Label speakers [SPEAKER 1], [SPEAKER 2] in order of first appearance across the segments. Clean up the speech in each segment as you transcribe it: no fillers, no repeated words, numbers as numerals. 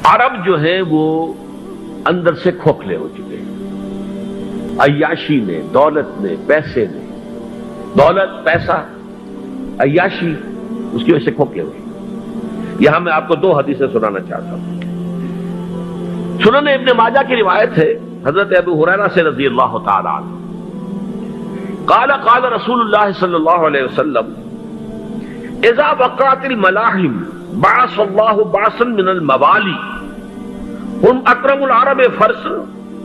[SPEAKER 1] عرب جو ہے وہ اندر سے کھوکھلے ہو چکے ہیں، عیاشی نے، دولت نے، پیسے نے، دولت، پیسہ، عیاشی، اس کی وجہ سے کھوکھلے ہوئے۔ یہاں میں آپ کو دو حدیثیں سنانا چاہتا ہوں۔ سنن ابن ماجہ کی روایت ہے حضرت ابو ہریرہ سے رضی اللہ تعالی عنہ، قال قال رسول اللہ صلی اللہ علیہ وسلم اذا وقعت الملاحم بعث اللہ بعثا من الموالی هم اکرم العرب فرسا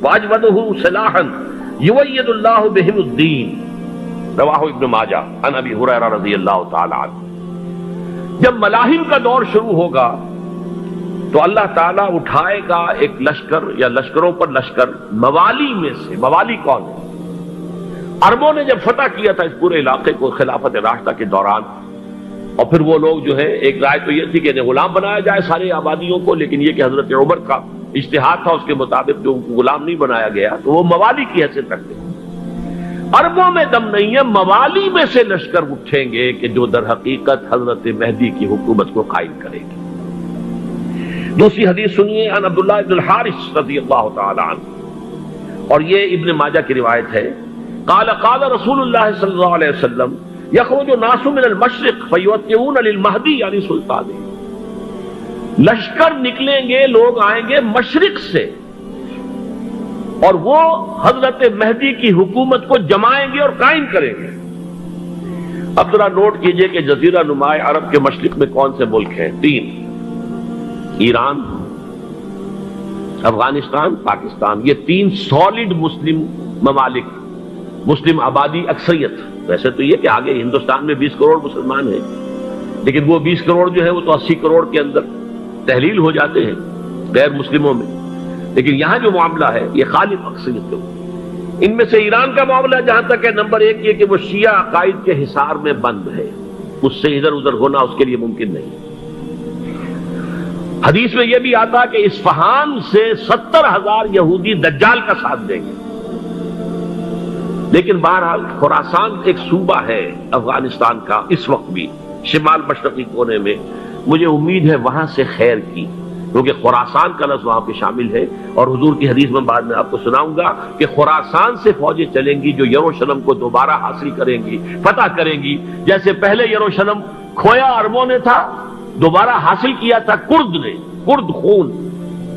[SPEAKER 1] واجودہ سلاحا یوید اللہ بہم الدین، رواہ ابن ماجہ عن ابی ہریرہ رضی اللہ تعالی عنہ۔ جب ملاحم کا دور شروع ہوگا تو اللہ تعالیٰ اٹھائے گا ایک لشکر یا لشکروں پر لشکر موالی میں سے۔ موالی کون ہے؟ عربوں نے جب فتح کیا تھا اس پورے علاقے کو خلافت راشدہ کے دوران، اور پھر وہ لوگ جو ہے، ایک رائے تو یہ تھی کہ انہیں غلام بنایا جائے سارے آبادیوں کو، لیکن یہ کہ حضرت عمر کا اجتہاد تھا، اس کے مطابق جو غلام نہیں بنایا گیا تو وہ موالی کی حیثیت رکھتے ہیں۔ عربوں میں دم نہیں ہے، موالی میں سے لشکر اٹھیں گے کہ جو در حقیقت حضرت مہدی کی حکومت کو قائم کرے گی۔ دوسری حدیث سنیے، عن عبداللہ بن الحارث رضی اللہ تعالی عنہ، اور یہ ابن ماجہ کی روایت ہے، قال قال رسول اللہ صلی اللہ علیہ وسلم یخرج الناس من المشرق فیوطئون للمہدی یعنی سلطان۔ لشکر نکلیں گے، لوگ آئیں گے مشرق سے، اور وہ حضرت مہدی کی حکومت کو جمائیں گے اور قائم کریں گے۔ اب ذرا نوٹ کیجئے کہ جزیرہ نما عرب کے مشرق میں کون سے ملک ہیں؟ تین: ایران، افغانستان، پاکستان۔ یہ تین سالڈ مسلم ممالک، مسلم آبادی اکثریت۔ ویسے تو یہ کہ آگے ہندوستان میں 20 کروڑ مسلمان ہیں، لیکن وہ 20 کروڑ جو ہے وہ تو 80 کروڑ کے اندر تحلیل ہو جاتے ہیں غیر مسلموں میں، لیکن یہاں جو معاملہ ہے یہ خالص اکثریت کا۔ ان میں سے ایران کا معاملہ جہاں تک ہے، نمبر 1 یہ کہ وہ شیعہ عقائد کے حصار میں بند ہے، اس سے ادھر ادھر ہونا اس کے لیے ممکن نہیں۔ حدیث میں یہ بھی آتا کہ اصفہان سے 70,000 یہودی دجال کا ساتھ دیں گے۔ لیکن بہرحال خراسان ایک صوبہ ہے افغانستان کا اس وقت بھی، شمال مشرقی کونے میں، مجھے امید ہے وہاں سے خیر کی، کیونکہ خراسان کا لفظ وہاں پہ شامل ہے، اور حضور کی حدیث میں بعد میں آپ کو سناؤں گا کہ خراسان سے فوجیں چلیں گی جو یروشلم کو دوبارہ حاصل کریں گی، فتح کریں گی۔ جیسے پہلے یروشلم کھویا عربوں نے تھا، دوبارہ حاصل کیا تھا کرد نے، کرد خون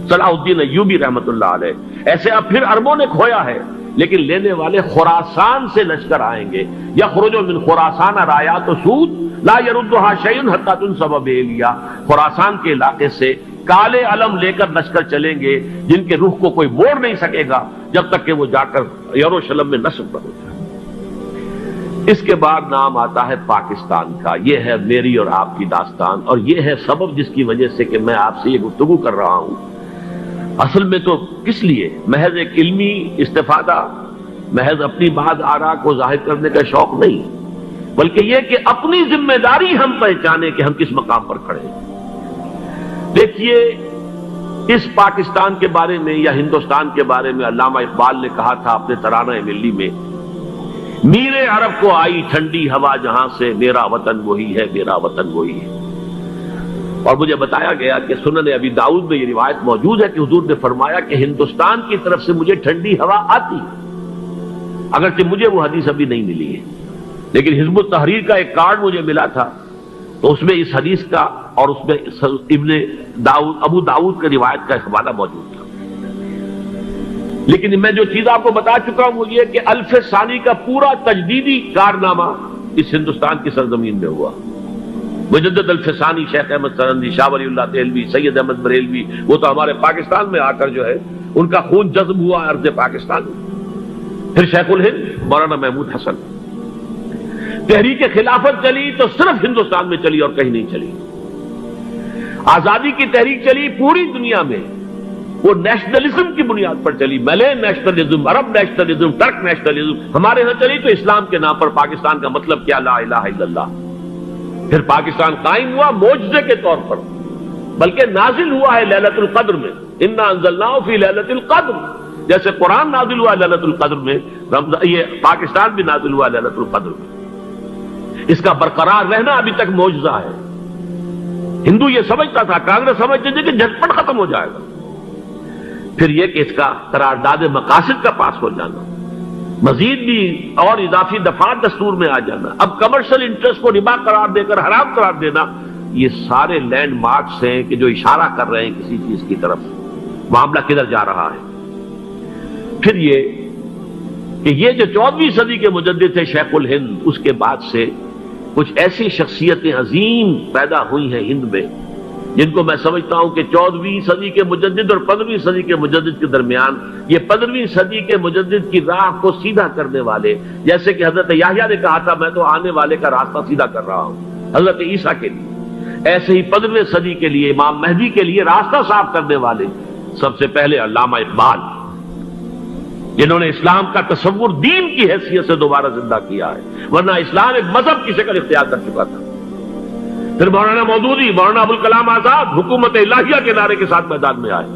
[SPEAKER 1] صلاح الدین ایوبی رحمت اللہ علیہ، ایسے اب پھر عربوں نے کھویا ہے، لیکن لینے والے خراسان سے لشکر آئیں گے۔ یخرج من خراسان رایات سود لا یردھا شیء حتی تنصب بإیلیا، خراسان کے علاقے سے کالے علم لے کر لشکر چلیں گے جن کے رخ کو کوئی موڑ نہیں سکے گا جب تک کہ وہ جا کر یروشلم میں نصب نہ ہو جائے۔ اس کے بعد نام آتا ہے پاکستان کا۔ یہ ہے میری اور آپ کی داستان، اور یہ ہے سبب جس کی وجہ سے کہ میں آپ سے یہ گفتگو کر رہا ہوں۔ اصل میں تو کس لیے؟ محض ایک علمی استفادہ، محض اپنی بعض آراء کو ظاہر کرنے کا شوق نہیں، بلکہ یہ کہ اپنی ذمہ داری ہم پہچانیں کہ ہم کس مقام پر کھڑے ہیں۔ دیکھیے، اس پاکستان کے بارے میں یا ہندوستان کے بارے میں علامہ اقبال نے کہا تھا اپنے ترانہ ملی میں، میرے عرب کو آئی ٹھنڈی ہوا جہاں سے، میرا وطن وہی ہے، میرا وطن وہی ہے۔ اور مجھے بتایا گیا کہ سنن ابی داؤد میں یہ روایت موجود ہے کہ حضور نے فرمایا کہ ہندوستان کی طرف سے مجھے ٹھنڈی ہوا آتی، اگرچہ مجھے وہ حدیث ابھی نہیں ملی ہے، لیکن حزب التحریر کا ایک کارڈ مجھے ملا تھا، تو اس میں اس حدیث کا اور اس میں ابو داؤد کا روایت کا حوالہ موجود تھا۔ لیکن میں جو چیز آپ کو بتا چکا ہوں وہ یہ کہ الف ثانی کا پورا تجدیدی کارنامہ اس ہندوستان کی سرزمین میں ہوا۔ مجدد الف ثانی شیخ احمد سرندی، شاہ ولی اللہ دہلوی، سید احمد بریلوی، وہ تو ہمارے پاکستان میں آ کر جو ہے ان کا خون جذب ہوا ارض پاکستان میں۔ پھر شیخ الہند مولانا محمود حسن۔ تحریک خلافت چلی تو صرف ہندوستان میں چلی اور کہیں نہیں چلی۔ آزادی کی تحریک چلی پوری دنیا میں، وہ نیشنلزم کی بنیاد پر چلی، ملے نیشنلزم، عرب نیشنلزم، ٹرک نیشنلزم۔ ہمارے ہاں چلی تو اسلام کے نام پر، پاکستان کا مطلب کیا؟ لا الہ الا اللہ۔ پھر پاکستان قائم ہوا معجزے کے طور پر، بلکہ نازل ہوا ہے لیلۃ القدر میں، انا انزلناہ فی لیلۃ القدر، جیسے قرآن نازل ہوا لیلۃ القدر میں، یہ پاکستان بھی نازل ہوا لیلۃ القدر میں۔ اس کا برقرار رہنا ابھی تک معجزہ ہے۔ ہندو یہ سمجھتا تھا، کانگریس سمجھتے تھے کہ جھٹپٹ ختم ہو جائے گا۔ پھر یہ کہ اس کا قرارداد مقاصد کا پاس ہو جانا، مزید بھی اور اضافی دفعات دستور میں آ جانا، اب کمرشل انٹرسٹ کو ربا قرار دے کر حرام قرار دینا، یہ سارے لینڈ مارکس ہیں کہ جو اشارہ کر رہے ہیں کسی چیز کی طرف، معاملہ کدھر جا رہا ہے۔ پھر یہ کہ یہ جو 14ویں صدی کے مجدد تھے شیخ الہند، اس کے بعد سے کچھ ایسی شخصیتیں عظیم پیدا ہوئی ہیں ہند میں، جن کو میں سمجھتا ہوں کہ 14ویں صدی کے مجدد اور 15ویں صدی کے مجدد کے درمیان یہ 15ویں صدی کے مجدد کی راہ کو سیدھا کرنے والے، جیسے کہ حضرت یحییٰ نے کہا تھا میں تو آنے والے کا راستہ سیدھا کر رہا ہوں حضرت عیسیٰ کے لیے، ایسے ہی 15ویں صدی کے لیے امام مہدی کے لیے راستہ صاف کرنے والے سب سے پہلے علامہ اقبال، جنہوں نے اسلام کا تصور دین کی حیثیت سے دوبارہ زندہ کیا ہے، ورنہ اسلام ایک مذہب کی شکل اختیار کر چکا تھا۔ پھر مولانا مودودی، مولانا ابوالکلام آزاد حکومت الہیہ کے نعرے کے ساتھ میدان میں آئے۔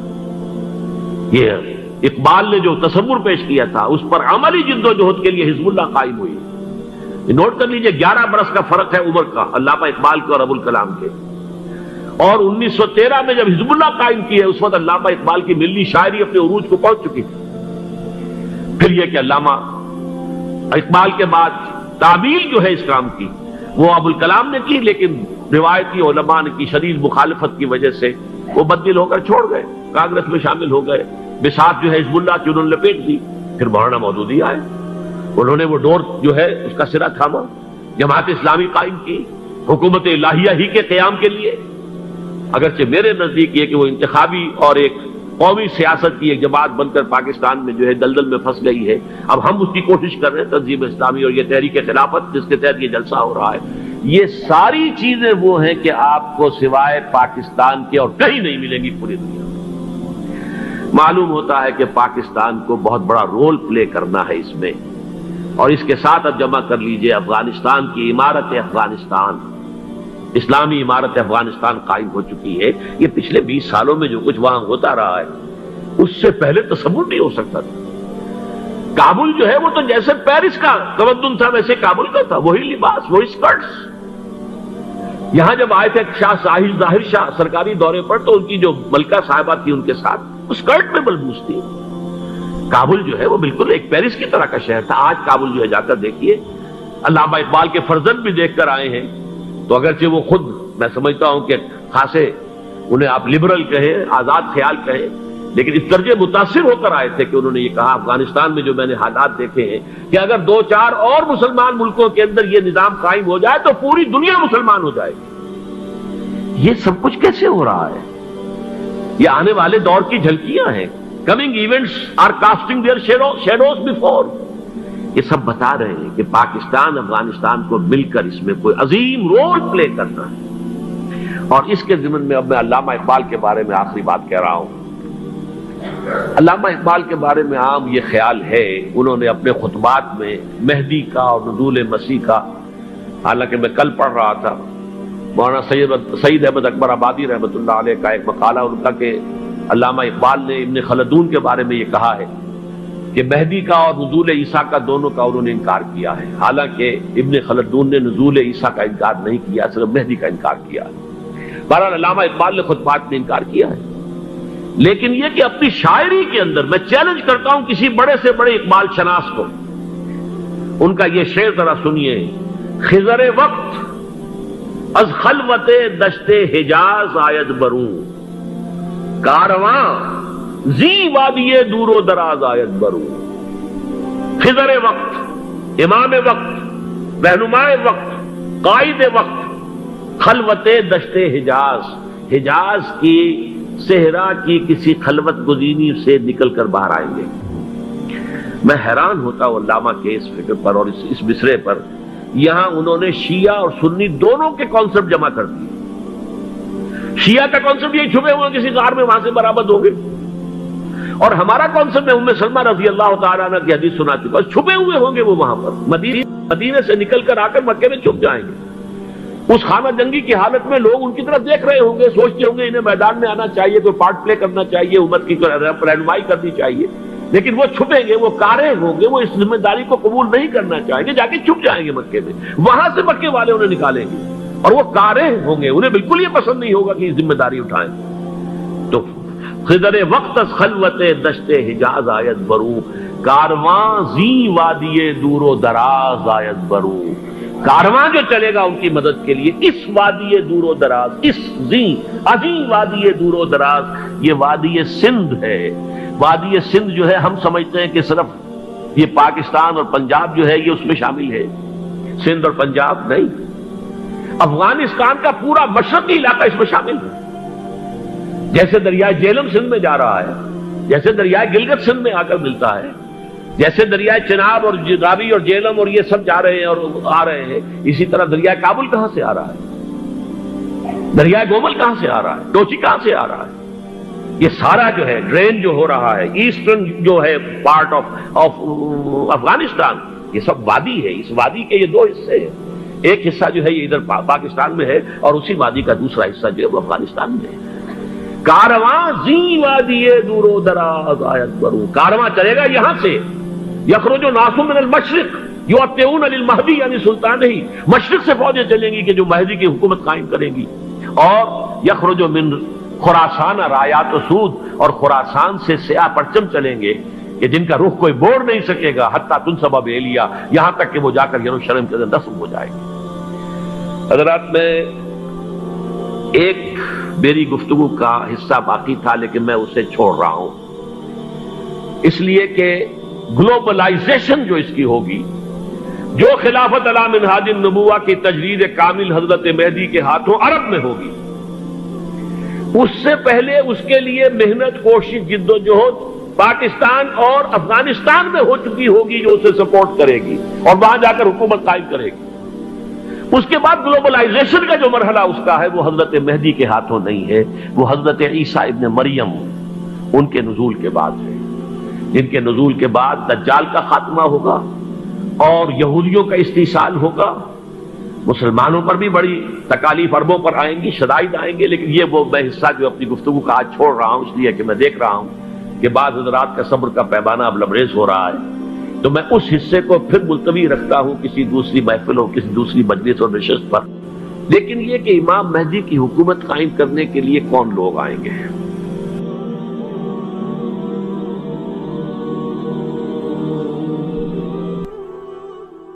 [SPEAKER 1] یہ اقبال نے جو تصور پیش کیا تھا اس پر عملی جد و جہد کے لیے حزب اللہ قائم ہوئی۔ نوٹ کر لیجئے 11 برس کا فرق ہے عمر کا علامہ اقبال کے اور ابوالکلام کے، اور 1913 میں جب حزب اللہ قائم کی ہے اس وقت علامہ اقبال کی ملی شاعری اپنے عروج کو پہنچ چکی تھی۔ پھر یہ کہ علامہ اقبال کے بعد تعمیل جو ہے اس کام کی وہ ابوالکلام نے کی، لیکن روایتی علماء کی شدید مخالفت کی وجہ سے وہ بددل ہو کر چھوڑ گئے، کانگریس میں شامل ہو گئے، بساط جو ہے حزب اللہ کی انہوں نے لپیٹ دی۔ پھر مولانا مودودی آئے، انہوں نے وہ ڈور جو ہے اس کا سرا تھاما، جماعت اسلامی قائم کی حکومت الہیہ ہی کے قیام کے لیے، اگرچہ میرے نزدیک یہ کہ وہ انتخابی اور ایک قومی سیاست کی ایک جماعت بن کر پاکستان میں جو ہے دلدل میں پھنس گئی ہے۔ اب ہم اس کی کوشش کر رہے ہیں، تنظیم اسلامی اور یہ تحریک خلافت جس کے تحت یہ جلسہ ہو رہا ہے، یہ ساری چیزیں وہ ہیں کہ آپ کو سوائے پاکستان کے اور کہیں نہیں ملیں گی پوری دنیا میں۔ معلوم ہوتا ہے کہ پاکستان کو بہت بڑا رول پلے کرنا ہے اس میں، اور اس کے ساتھ اب جمع کر لیجئے افغانستان کی عمارت افغانستان، اسلامی عمارت افغانستان قائم ہو چکی ہے۔ یہ پچھلے 20 سالوں میں جو کچھ وہاں ہوتا رہا ہے اس سے پہلے تصور نہیں ہو سکتا تھا۔ کابل جو ہے وہ تو جیسے پیرس کا تمدن تھا ویسے کابل کا تھا، وہی لباس، وہی سکرٹس۔ یہاں جب آئے تھے شاہ ساحل ظاہر شاہ سرکاری دورے پر تو ان کی جو ملکہ صاحبہ تھی ان کے ساتھ وہ سکرٹ میں ملبوس تھی۔ کابل جو ہے وہ بالکل ایک پیرس کی طرح کا شہر تھا۔ آج کابل جو ہے جا کر دیکھیے، علامہ اقبال کے فرزند بھی دیکھ کر آئے ہیں، تو اگرچہ وہ خود میں سمجھتا ہوں کہ خاصے انہیں آپ لبرل کہیں، آزاد خیال کہیں، لیکن اس درجے متاثر ہو کر آئے تھے کہ انہوں نے یہ کہا افغانستان میں جو میں نے حالات دیکھے ہیں کہ اگر 2-4 اور مسلمان ملکوں کے اندر یہ نظام قائم ہو جائے تو پوری دنیا مسلمان ہو جائے گی۔ یہ سب کچھ کیسے ہو رہا ہے؟ یہ آنے والے دور کی جھلکیاں ہیں۔ Coming events are casting their shadows before. یہ سب بتا رہے ہیں کہ پاکستان افغانستان کو مل کر اس میں کوئی عظیم رول پلے کرنا ہے، اور اس کے ضمن میں اب میں علامہ اقبال کے بارے میں آخری بات کہہ رہا ہوں۔ علامہ اقبال کے بارے میں عام یہ خیال ہے، انہوں نے اپنے خطبات میں مہدی کا اور نزول مسیح کا، حالانکہ میں کل پڑھ رہا تھا مولانا سعید احمد اکبر آبادی رحمۃ اللہ علیہ کا ایک مقالہ ان کا کہ علامہ اقبال نے ابن خلدون کے بارے میں یہ کہا ہے کہ مہدی کا اور نزول عیسیٰ کا دونوں کا انہوں نے انکار کیا ہے، حالانکہ ابن خلدون نے نزول عیسیٰ کا انکار نہیں کیا، صرف مہدی کا انکار کیا ہے۔ بہرحال علامہ اقبال نے خطبات میں انکار کیا ہے، لیکن یہ کہ اپنی شاعری کے اندر میں چیلنج کرتا ہوں کسی بڑے سے بڑے اقبال شناس کو، ان کا یہ شعر ذرا سنیے: خضر وقت از خلوت دشت حجاز آید بروں، کارواں زی وادی دور و دراز آید بروں۔ خضر وقت، امام وقت، رہنمائے وقت، قائد وقت، خلوت دشت حجاز، حجاز کی صحرا کی کسی خلوت گزینی سے نکل کر باہر آئیں گے۔ میں حیران ہوتا ہوں علامہ کے اس فکر پر اور اس مصرے پر۔ یہاں انہوں نے شیعہ اور سنی دونوں کے کانسیپٹ جمع کر دیے۔ شیعہ کا کانسیپٹ یہ چھپے ہوئے کسی غار میں وہاں سے برآمد ہوں گے، اور ہمارا کانسیپٹ میں ام سلمہ رضی اللہ تعالیٰ عنہ کی حدیث سنا چکا، چھپے ہوئے ہوں گے وہ وہاں پر، مدینے سے نکل کر آ کر مکے میں چھپ جائیں گے۔ اس خانہ جنگی کی حالت میں لوگ ان کی طرف دیکھ رہے ہوں گے، سوچتے ہوں گے انہیں میدان میں آنا چاہیے، کوئی پارٹ پلے کرنا چاہیے، امت کی رہنمائی کرنی چاہیے، لیکن وہ چھپیں گے، وہ کارے ہوں گے، وہ اس ذمہ داری کو قبول نہیں کرنا چاہیں گے، جا کے چھپ جائیں گے مکے میں، وہاں سے مکے والے انہیں نکالیں گے۔ اور وہ کاریں ہوں گے، انہیں بالکل یہ پسند نہیں ہوگا کہ یہ ذمہ داری اٹھائیں. تو خضر وقت از خلوت دشت حجاز آیت برو، کارواں زی وادی دور و دراز آیت برو. کارواں جو چلے گا ان کی مدد کے لیے اس وادی دور و دراز، اس زی عظیم وادی دور و دراز، یہ وادی سندھ ہے. وادی سندھ جو ہے ہم سمجھتے ہیں کہ صرف یہ پاکستان اور پنجاب جو ہے یہ اس میں شامل ہے. سندھ اور پنجاب نہیں، افغانستان کا پورا مشرقی علاقہ اس میں شامل ہے. جیسے دریائے جیلم سندھ میں جا رہا ہے، جیسے دریائے گلگت سندھ میں آ کر ملتا ہے، جیسے دریائے چناب اور راوی اور جیلم اور یہ سب جا رہے ہیں اور آ رہے ہیں، اسی طرح دریائے کابل کہاں سے آ رہا ہے، دریائے گومل کہاں سے آ رہا ہے، ٹوچی کہاں سے آ رہا ہے. یہ سارا جو ہے ڈرین جو ہو رہا ہے ایسٹرن جو ہے پارٹ آف افغانستان، یہ سب وادی ہے. اس وادی کے یہ دو حصے ہیں، ایک حصہ جو ہے یہ ادھر پاکستان میں ہے اور اسی وادی کا دوسرا حصہ جو ہے وہ افغانستان میں ہے. کارواں زی وادی دور و دراز آیت برو، کارواں چلے گا یہاں سے. یخرج ناس من المشرق یؤتون للمہدی یعنی سلطان ہی، مشرق سے فوجیں چلیں گی کہ جو مہدی کی حکومت قائم کریں گی. اور یخرج من خراسان رایات و سود، اور خراسان سے سیاہ پرچم چلیں گے کہ جن کا رخ کوئی موڑ نہیں سکے گا، حتیٰ تنصب بیلیا، یہاں تک کہ وہ جا کر یروشلم کے اندر دفن ہو جائے گی. حضرات، میں ایک میری گفتگو کا حصہ باقی تھا لیکن میں اسے چھوڑ رہا ہوں، اس لیے کہ گلوبلائزیشن جو اس کی ہوگی، جو خلافت علی منہاج النبوہ کی تجدید کامل حضرت مہدی کے ہاتھوں عرب میں ہوگی، اس سے پہلے اس کے لیے محنت، کوشش، جد و جہد پاکستان اور افغانستان میں ہو چکی ہوگی جو اسے سپورٹ کرے گی اور وہاں جا کر حکومت قائم کرے گی. اس کے بعد گلوبلائزیشن کا جو مرحلہ اس کا ہے وہ حضرت مہدی کے ہاتھوں نہیں ہے، وہ حضرت عیسیٰ ابن مریم ان کے نزول کے بعد ہے، جن کے نزول کے بعد دجال کا خاتمہ ہوگا اور یہودیوں کا استحصال ہوگا. مسلمانوں پر بھی بڑی تکالیف اربوں پر آئیں گی، شدائد آئیں گے. لیکن یہ وہ میں حصہ جو اپنی گفتگو کا آج چھوڑ رہا ہوں اس لیے کہ میں دیکھ رہا ہوں کہ بعض حضرات کا صبر کا پیمانہ اب لبریز ہو رہا ہے، تو میں اس حصے کو پھر ملتوی رکھتا ہوں کسی دوسری محفل اور کسی دوسری مجلس اور نشست پر. لیکن یہ کہ امام مہدی کی حکومت قائم کرنے کے لیے کون لوگ آئیں گے،